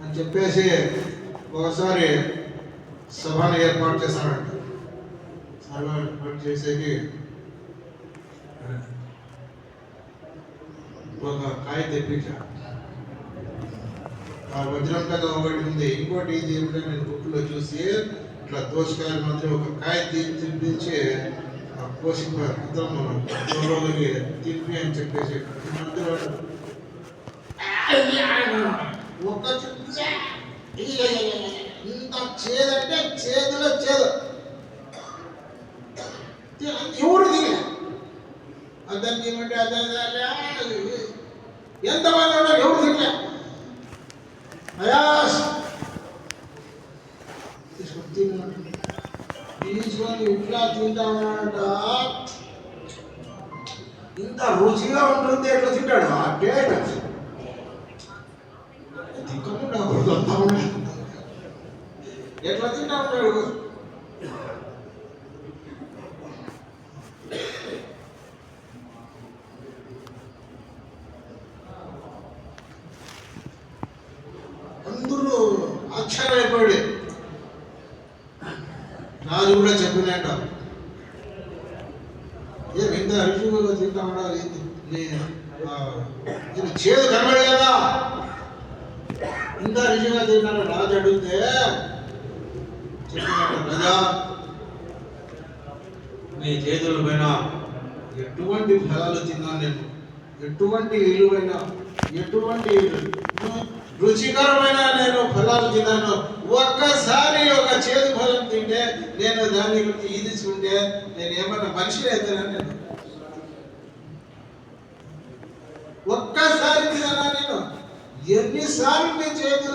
అని చెప్పేసి ఒకసారి సభను ఏర్పాటు చేశారంట. సభ ఏర్పాటు చేసేకి ఒక కాయ తెప్పించా. ఆ వజ్రం కథ ఒకటి ఉంది, ఇంకోటి ఇది ఏమిటో నేను బుక్లో చూసి ఇట్లా దోసకాయల మధ్య ఒక కాయ తినిపించి పోషించి తిప్పి అని చెప్పేసి ఒక ఇంత చేదంటే చేదులో చేదు ఎవరు దిగలే. అర్థం ఏమంటే అర్థం ఎంతమంది ఉన్నారు, ఎవరు దిగలే. అయాస్ తీసుకొని ఇట్లా తింటామంట. ఇంత రుచిగా ఉంటుంది, ఎట్లా తింటాడు ఆ టేస్ట్ ఎట్లా తింటా ఉంటాడు. అందరూ ఆశ్చర్యపడి రాజు కూడా చెప్పినట్ట, ఇంత రుచిగా తింటా ఉండాలి, నేను చేదు కనబడలేదా, ఇంత రుచిగా తింటాను. రాజు అడిగితే చెప్పినట్టు, ప్రజా నీ చేతుల పైన ఎటువంటి ఫలాలు తిన్నాను నేను, ఎటువంటి విలువైన ఎటువంటి రుచికరమైన నేను ఫలాలు తిన్నాను. ఒక్కసారి ఒక చేదు ఫలం తింటే నేను దాని గురించి ఈదుకుంటే నేను ఏమన్నా మనిషి అవుతానా? నేను ఒక్కసారి తిన్నానా? నేను ఎన్నిసార్లు నీ చేతులు